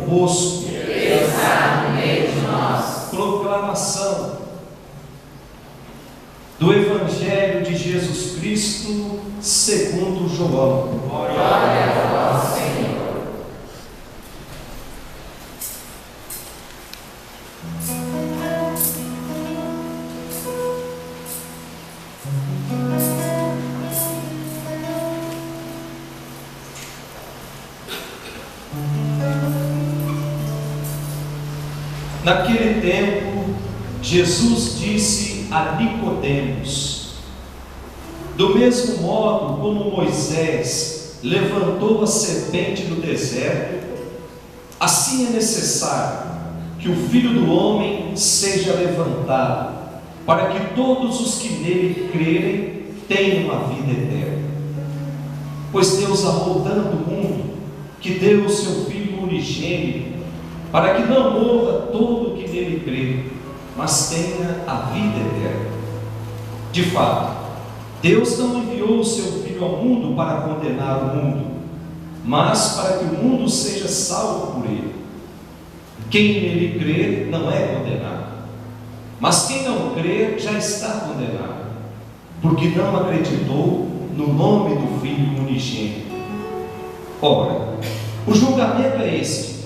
convosco. Ele está no meio de nós. Proclamação do Evangelho de Jesus Cristo segundo João. Glória a vós, Senhor. Naquele tempo, Jesus disse a Nicodemos: do mesmo modo como Moisés levantou a serpente no deserto, assim é necessário que o Filho do Homem seja levantado, para que todos os que nele crerem tenham a vida eterna. Pois Deus amou tanto o mundo, que deu o seu Filho unigênito, para que não morra todo o que nele crê, mas tenha a vida eterna. De fato, Deus não enviou o seu Filho ao mundo para condenar o mundo, mas para que o mundo seja salvo por ele. Quem nele crê não é condenado, mas quem não crê já está condenado, porque não acreditou no nome do Filho unigênito. Ora, o julgamento é este: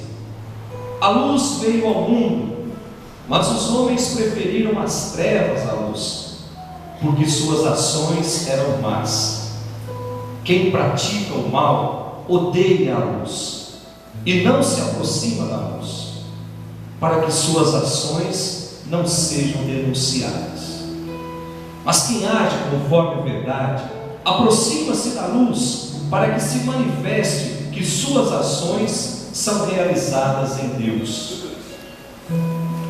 a luz veio ao mundo, mas os homens preferiram as trevas à luz, porque suas ações eram más. Quem pratica o mal odeia a luz e não se aproxima da luz, para que suas ações não sejam denunciadas. Mas quem age conforme a verdade aproxima-se da luz, para que se manifeste que suas ações são realizadas em Deus.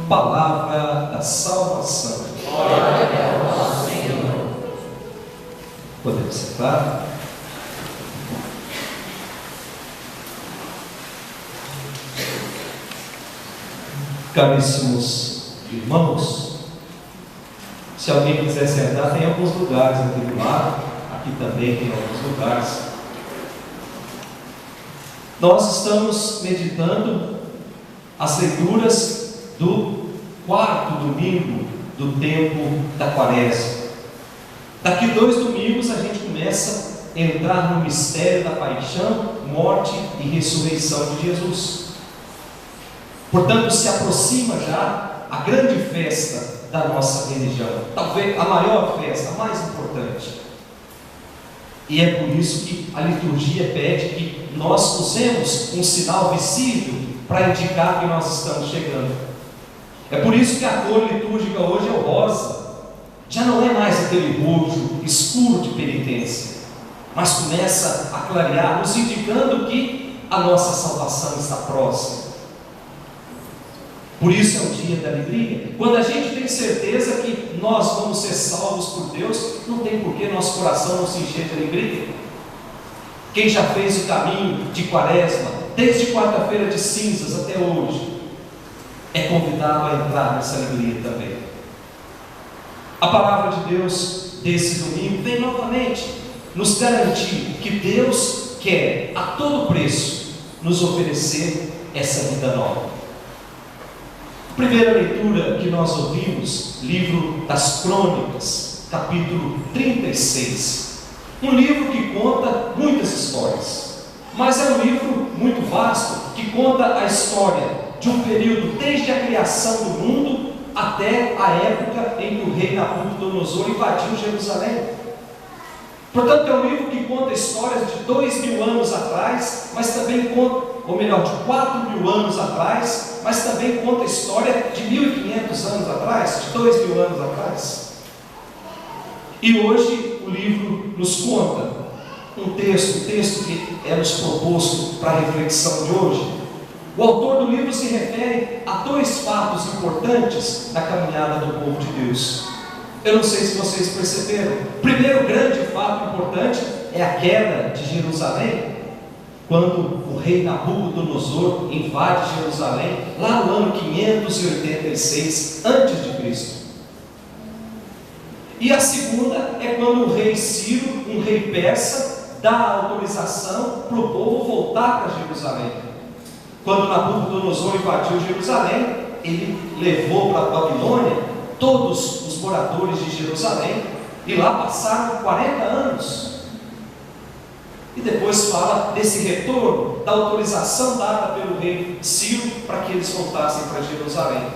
Palavra da salvação. Glória a vós, Senhor. Podemos sentar? Caríssimos irmãos, se alguém quiser sentar, tem alguns lugares aqui do lado, aqui também tem alguns lugares. Nós estamos meditando as leituras do quarto domingo do tempo da Quaresma. Daqui 2 domingos a gente começa a entrar no mistério da paixão, morte e ressurreição de Jesus. Portanto, se aproxima já a grande festa da nossa religião, talvez a maior festa, a mais importante. E é por isso que a liturgia pede que nós usemos um sinal visível para indicar que nós estamos chegando. É por isso que a cor litúrgica hoje é o rosa. Já não é mais aquele roxo escuro de penitência, mas começa a clarear, nos indicando que a nossa salvação está próxima. Por isso é o dia da alegria. Quando a gente tem certeza que nós vamos ser salvos por Deus, não tem por que nosso coração não se encher de alegria. Quem já fez o caminho de Quaresma, desde quarta-feira de cinzas até hoje, é convidado a entrar nessa alegria também. A palavra de Deus desse domingo vem novamente nos garantir que Deus quer a todo preço nos oferecer essa vida nova. Primeira leitura que nós ouvimos, livro das Crônicas, capítulo 36. Um livro que conta muitas histórias, mas é um livro muito vasto, que conta a história de um período desde a criação do mundo até a época em que o rei Nabucodonosor invadiu Jerusalém. Portanto, é um livro que conta histórias de 2.000 anos atrás, mas também conta, ou melhor, de 4.000 anos atrás, mas também conta a história de 1.500 anos atrás, de 2.000 anos atrás. E hoje o livro nos conta um texto que é nos proposto para a reflexão de hoje. O autor do livro se refere a 2 fatos importantes na caminhada do povo de Deus. Eu não sei se vocês perceberam. O primeiro grande fato importante é a queda de Jerusalém, quando o rei Nabucodonosor invade Jerusalém, lá no ano 586 a.C. E a segunda é quando o rei Ciro, um rei persa, dá autorização para o povo voltar para Jerusalém. quando Nabucodonosor invadiu Jerusalém, ele levou para a Babilônia todos os moradores de Jerusalém, e lá passaram 40 anos. E depois fala desse retorno, da autorização dada pelo rei Ciro para que eles voltassem para Jerusalém.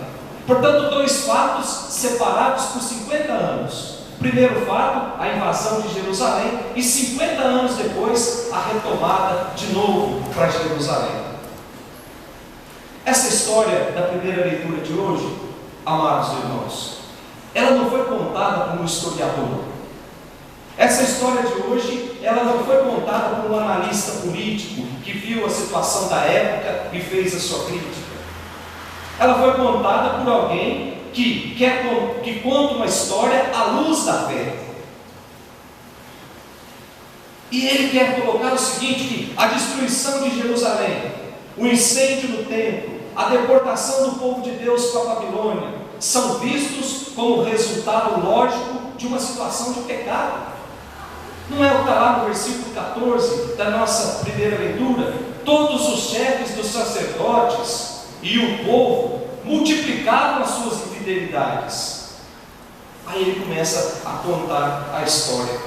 Portanto, dois fatos separados por 50 anos. Primeiro fato, a invasão de Jerusalém, e 50 anos depois, a retomada de novo para Jerusalém. Essa história da primeira leitura de hoje, amados irmãos, ela não foi contada por um historiador. Essa história de hoje, ela não foi contada por um analista político que viu a situação da época e fez a sua crítica. Ela foi contada por alguém que conta uma história à luz da fé. E ele quer colocar o seguinte, que a destruição de Jerusalém, o incêndio no templo, a deportação do povo de Deus para a Babilônia, são vistos como resultado lógico de uma situação de pecado. Não é o que está lá no versículo 14 da nossa primeira leitura? Todos os chefes dos sacerdotes e o povo multiplicaram as suas infidelidades. Aí ele começa a contar a história.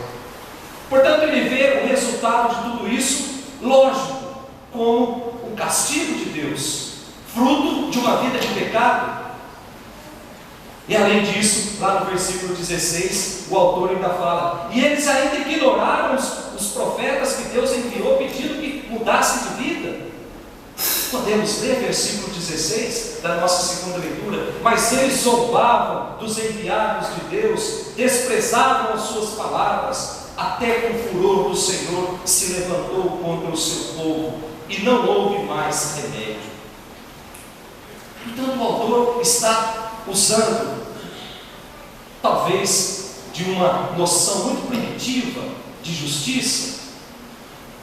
Portanto, ele vê o resultado de tudo isso, lógico, como o castigo de Deus, fruto de uma vida de pecado. E além disso, lá no versículo 16, o autor ainda fala: e eles ainda ignoraram os profetas que Deus enviou pedindo que mudassem de vida. Podemos ler versículo 16 da nossa segunda leitura: mas eles zombavam dos enviados de Deus, desprezavam as suas palavras, até que o furor do Senhor se levantou contra o seu povo, e não houve mais remédio. Portanto, o autor está usando, talvez, de uma noção muito primitiva de justiça,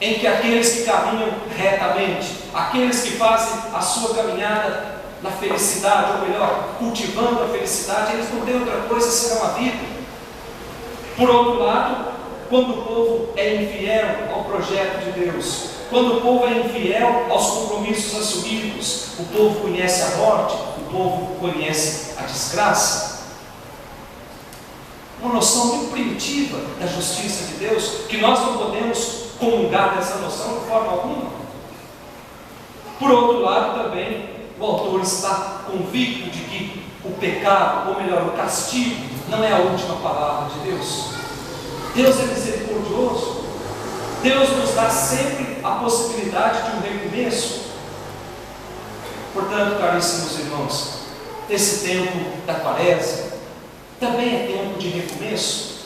em que aqueles que caminham retamente, aqueles que fazem a sua caminhada na felicidade, ou melhor, cultivando a felicidade, eles não têm outra coisa senão a vida. Por outro lado, quando o povo é infiel ao projeto de Deus, quando o povo é infiel aos compromissos assumidos, o povo conhece a morte, o povo conhece a desgraça. Uma noção muito primitiva da justiça de Deus, que nós não podemos comungar dessa noção de forma alguma. Por outro lado, também, o autor está convicto de que o pecado, ou melhor, o castigo, não é a última palavra de Deus. Deus é misericordioso. Deus nos dá sempre a possibilidade de um recomeço. Portanto, caríssimos irmãos, esse tempo da Quaresma também é tempo de recomeço.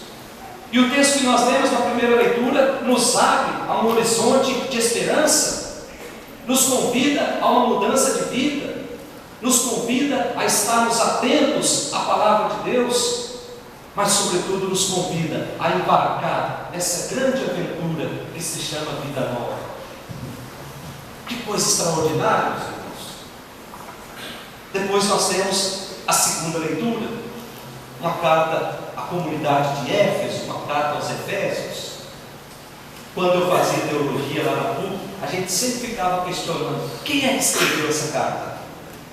E o texto que nós lemos na primeira leitura nos abre a um horizonte de esperança, nos convida a uma mudança de vida, nos convida a estarmos atentos à palavra de Deus, mas sobretudo nos convida a embarcar nessa grande aventura que se chama vida nova. Que coisa extraordinária, meus irmãos. Depois nós temos a segunda leitura, uma carta à comunidade de Éfeso, uma carta aos Efésios. Quando eu fazia teologia lá na PUC, a gente sempre ficava questionando: quem é que escreveu essa carta?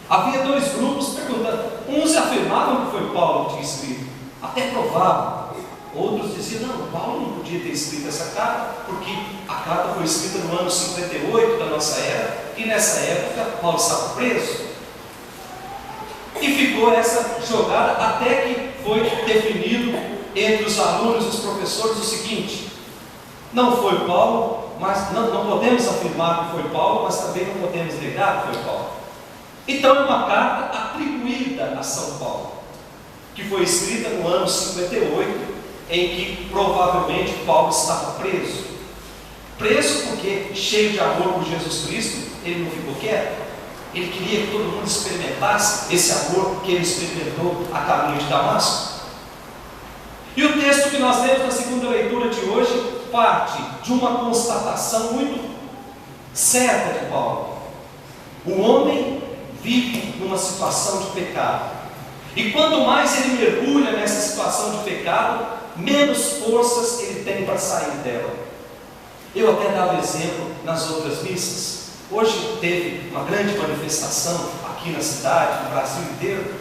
Havia dois grupos perguntando. Uns afirmavam que foi Paulo que tinha escrito, até provável. Outros diziam: não, Paulo não podia ter escrito essa carta, porque a carta foi escrita no ano 58 da nossa era, e nessa época Paulo estava preso. E ficou essa jogada até que foi definido entre os alunos e os professores o seguinte: não foi Paulo, mas não podemos afirmar que foi Paulo, mas também não podemos negar que foi Paulo. Então é uma carta atribuída a São Paulo, que foi escrita no ano 58, em que provavelmente Paulo estava preso. Preso porque, cheio de amor por Jesus Cristo, ele não ficou quieto. Ele queria que todo mundo experimentasse esse amor que ele experimentou a caminho de Damasco. E o texto que nós lemos na segunda leitura de hoje parte de uma constatação muito certa de Paulo. O homem vive numa situação de pecado, e quanto mais ele mergulha nessa situação de pecado, menos forças ele tem para sair dela. Eu até dava exemplo nas outras missas. Hoje teve uma grande manifestação aqui na cidade, no Brasil inteiro,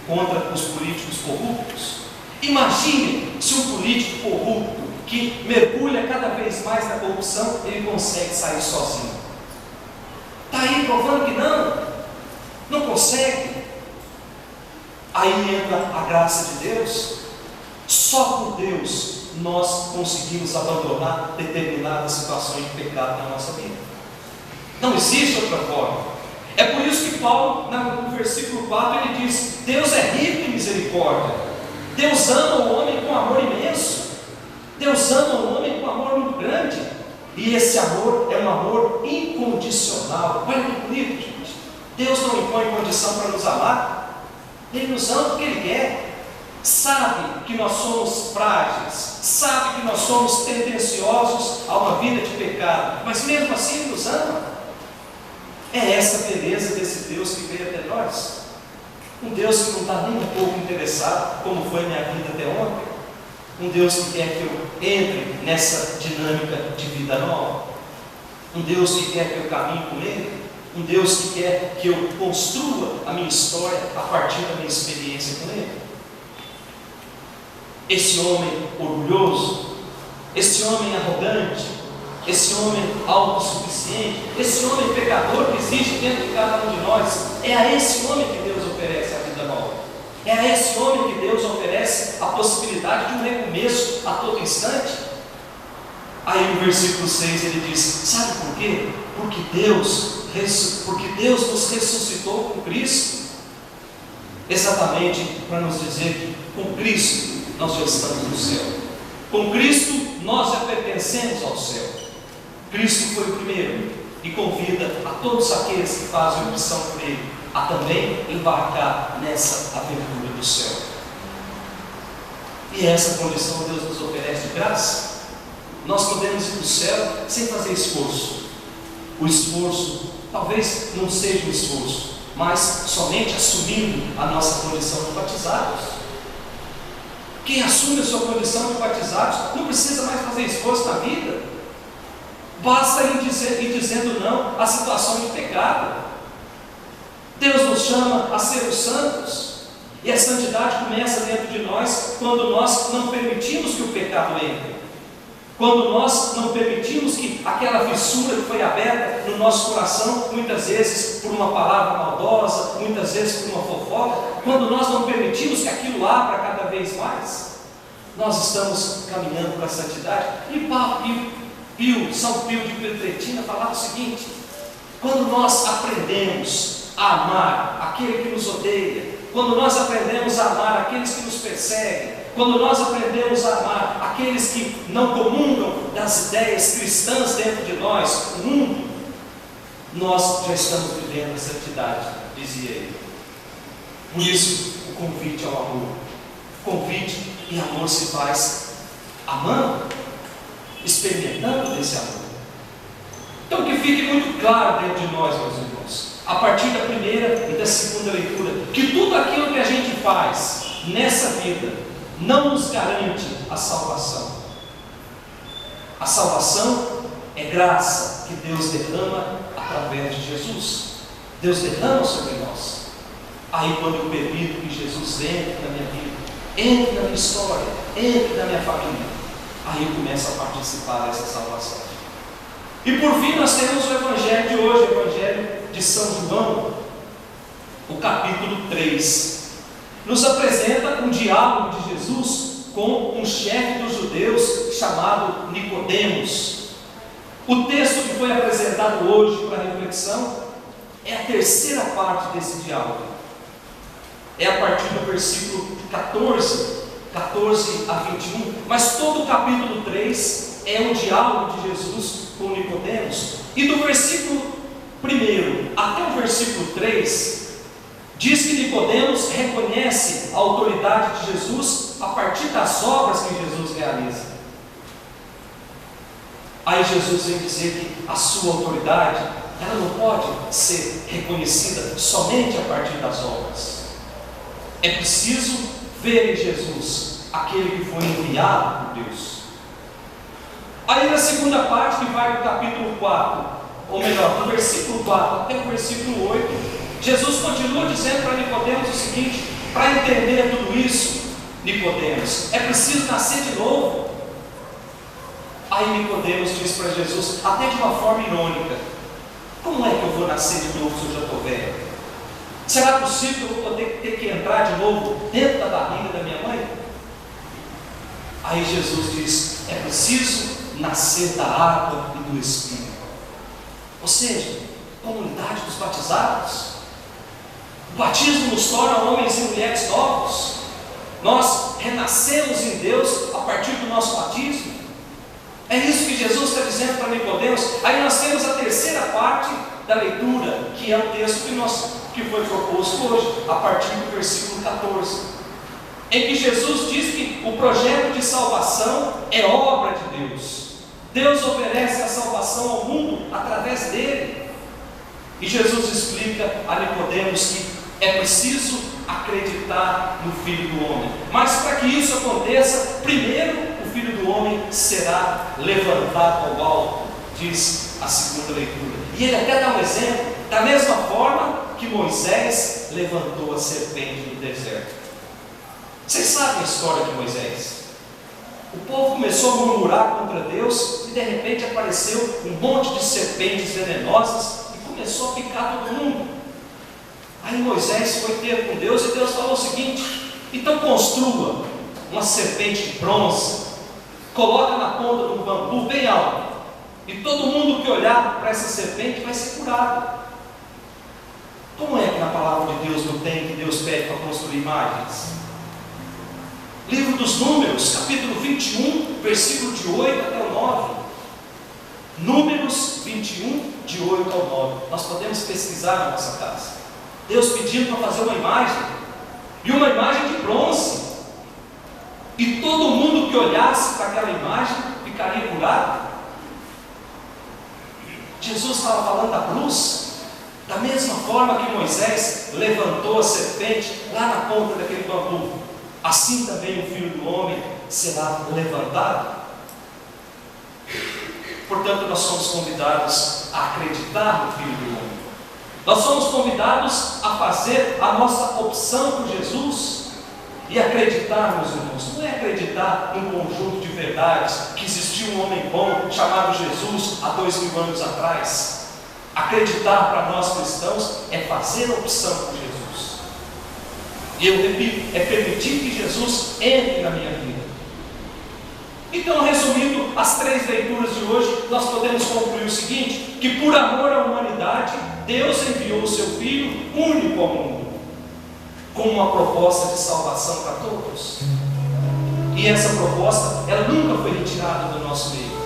contra os políticos corruptos. Imagine se um político corrupto que mergulha cada vez mais na corrupção, ele consegue sair sozinho. Está aí provando que não consegue. Aí entra a graça de Deus. Só por Deus nós conseguimos abandonar determinadas situações de pecado na nossa vida. Não existe outra forma. É por isso que Paulo, no versículo 4, ele diz: Deus é rico em misericórdia. Deus ama o homem com amor imenso. Deus ama o homem com amor muito grande. E esse amor é um amor incondicional. Olha que bonito, gente. Deus não impõe condição para nos amar. Ele nos ama porque Ele quer. Sabe que nós somos frágeis, sabe que nós somos tendenciosos a uma vida de pecado, mas mesmo assim Ele nos ama. É essa beleza desse Deus que veio até nós. Um Deus que não está nem um pouco interessado, como foi minha vida até ontem. Um Deus que quer que eu entre nessa dinâmica de vida nova. Um Deus que quer que eu caminhe com Ele. Um Deus que quer que eu construa a minha história a partir da minha experiência com Ele. Esse homem orgulhoso, esse homem arrogante, esse homem autossuficiente, esse homem pecador que existe dentro de cada um de nós, é a esse homem que Deus oferece a vida nova. É a esse homem que Deus oferece a possibilidade de um recomeço a todo instante. Aí no versículo 6 ele diz: sabe por quê? Porque Deus nos ressuscitou com Cristo. Exatamente para nos dizer que com Cristo nós já estamos no céu. Com Cristo nós já pertencemos ao céu. Cristo foi o primeiro e convida a todos aqueles que fazem opção por Ele a também embarcar nessa aventura do céu. E essa condição Deus nos oferece de graça. Nós podemos ir para o céu sem fazer esforço. O esforço talvez não seja um esforço, mas somente assumindo a nossa condição de batizados. Quem assume a sua condição de batizados não precisa mais fazer esforço na vida. Basta ir dizendo não à situação de pecado. Deus nos chama a sermos santos. E a santidade começa dentro de nós quando nós não permitimos que o pecado entre. Quando nós não permitimos que aquela fissura que foi aberta no nosso coração, muitas vezes por uma palavra maldosa, muitas vezes por uma fofoca, quando nós não permitimos que aquilo abra cada vez mais, nós estamos caminhando para a santidade. E São Pio de Pietrelcina falava o seguinte: quando nós aprendemos a amar aquele que nos odeia, quando nós aprendemos a amar aqueles que nos perseguem, quando nós aprendemos a amar aqueles que não comungam das ideias cristãs dentro de nós, o mundo, nós já estamos vivendo a santidade, dizia ele. Por isso, o convite ao amor. Convite e amor se faz amando, experimentando desse amor. Então, que fique muito claro dentro de nós, meus irmãos, a partir da primeira e da segunda leitura, que tudo aquilo que a gente faz nessa vida não nos garante a salvação. A salvação é graça que Deus derrama através de Jesus. Deus derrama sobre nós. Aí quando eu permito que Jesus entre na minha vida, entre na minha história, entre na minha família, aí eu começo a participar dessa salvação. E por fim nós temos o Evangelho de hoje, o Evangelho de São João, o capítulo 3. Nos apresenta um diálogo de Jesus com um chefe dos judeus chamado Nicodemos. O texto que foi apresentado hoje para reflexão é a terceira parte desse diálogo. É a partir do versículo 14 a 21, mas todo o capítulo 3 é um diálogo de Jesus com Nicodemos. E do versículo 1 até o versículo 3, diz que Nicodemos reconhece a autoridade de Jesus a partir das obras que Jesus realiza. Aí Jesus vem dizer que a sua autoridade, ela não pode ser reconhecida somente a partir das obras. É preciso ver em Jesus aquele que foi enviado por Deus. Aí na segunda parte, que vai do capítulo 4 ou melhor, do versículo 4 até o versículo 8, Jesus continua dizendo para Nicodemos o seguinte: para entender tudo isso, Nicodemos, é preciso nascer de novo. Aí Nicodemos diz para Jesus, até de uma forma irônica: como é que eu vou nascer de novo se eu já estou velho? Será possível que eu vou ter que entrar de novo dentro da barriga da minha mãe? Aí Jesus diz: é preciso nascer da água e do Espírito. Ou seja, comunidade dos batizados. O batismo nos torna homens e mulheres novos. Nós renascemos em Deus a partir do nosso batismo. É isso que Jesus está dizendo para Nicodemos. Aí nós temos a terceira parte da leitura, que é o texto que foi proposto hoje, a partir do versículo 14, em que Jesus diz que o projeto de salvação é obra de Deus. Deus oferece a salvação ao mundo através dele. E Jesus explica a Nicodemos que é preciso acreditar no Filho do Homem. Mas para que isso aconteça, primeiro o Filho do Homem será levantado ao alto, diz a segunda leitura. E ele até dá um exemplo, da mesma forma que Moisés levantou a serpente no deserto. Vocês sabem a história de Moisés? O povo começou a murmurar contra Deus e de repente apareceu um monte de serpentes venenosas e começou a picar todo mundo. Aí Moisés foi ter com Deus e Deus falou o seguinte: então construa uma serpente de bronze, coloca na ponta do bambu bem alto, e todo mundo que olhar para essa serpente vai ser curado. Como é que na palavra de Deus não tem que Deus pede para construir imagens? Livro dos Números, capítulo 21, versículo de 8 até o 9. Números 21, de 8 ao 9. Nós podemos pesquisar na nossa casa. Deus pedindo para fazer uma imagem, e uma imagem de bronze, e todo mundo que olhasse para aquela imagem ficaria curado. Jesus estava falando da cruz. Da mesma forma que Moisés levantou a serpente lá na ponta daquele bambu, assim também o Filho do Homem será levantado. Portanto, nós somos convidados a acreditar no Filho do Homem. Nós somos convidados a fazer a nossa opção por Jesus e acreditar, meus irmãos. Não é acreditar num conjunto de verdades, que existiu um homem bom chamado Jesus há 2000 anos atrás. Acreditar para nós cristãos é fazer a opção por Jesus. E eu repito, é permitir que Jesus entre na minha vida. Então, resumindo as três leituras de hoje, nós podemos concluir o seguinte: que por amor à humanidade, Deus enviou o seu Filho único ao mundo, com uma proposta de salvação para todos. E essa proposta, ela nunca foi retirada do nosso meio.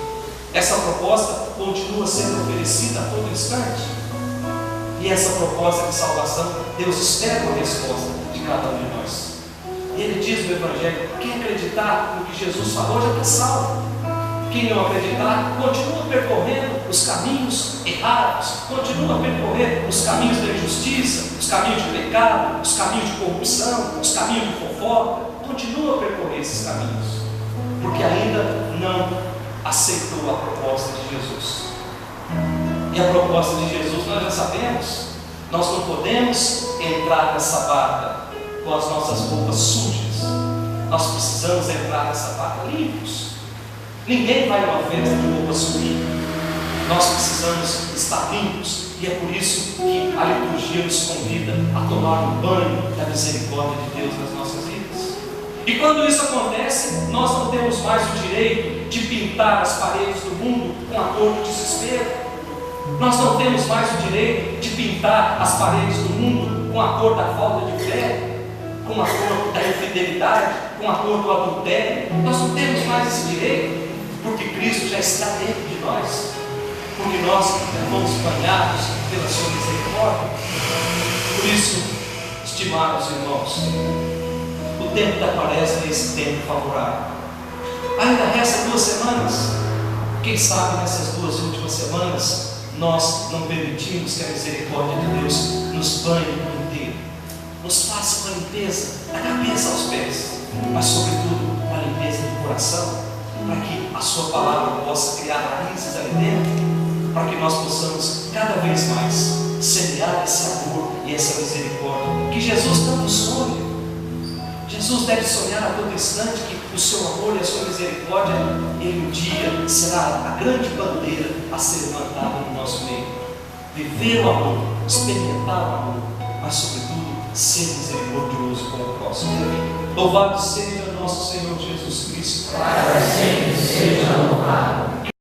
Essa proposta continua sendo oferecida a todo instante. E essa proposta de salvação, Deus espera uma resposta de cada um de nós. E Ele diz no Evangelho: quem acreditar no que Jesus falou já está salvo. Quem não acreditar, continua percorrendo os caminhos errados, continua a percorrer os caminhos da injustiça, os caminhos de pecado, os caminhos de corrupção, os caminhos de fofoca. Continua a percorrer esses caminhos, porque ainda não aceitou a proposta de Jesus. E a proposta de Jesus nós já sabemos. Nós não podemos entrar nessa barca com as nossas roupas sujas. Nós precisamos entrar nessa barca limpos. Ninguém vai a uma festa de roupa suja. Nós precisamos estar limpos. E é por isso que a liturgia nos convida a tomar um banho da misericórdia de Deus nas nossas vidas. E quando isso acontece, nós não temos mais o direito de pintar as paredes do mundo com a cor do desespero. Nós não temos mais o direito de pintar as paredes do mundo com a cor da falta de fé, com a cor da infidelidade, com a cor do adultério. Nós não temos mais esse direito, porque Cristo já está dentro de nós, porque nós fomos banhados pela sua misericórdia. Por isso, estimados irmãos, o tempo da quaresma é esse tempo favorável. Ainda resta 2 semanas. Quem sabe nessas 2 últimas semanas nós não permitimos que a misericórdia de Deus nos banhe por inteiro, nos faça uma limpeza da cabeça aos pés, mas sobretudo uma limpeza do coração, para que a sua palavra possa criar raízes ali dentro. para que nós possamos cada vez mais semear esse amor e essa misericórdia que Jesus tanto sonha. Jesus deve sonhar a todo instante que o seu amor e a sua misericórdia, ele um dia será a grande bandeira a ser levantada no nosso meio. Viver o amor, experimentar o amor, mas sobretudo ser misericordioso com o próximo. Louvado seja nosso Senhor Jesus Cristo. Para sempre seja louvado.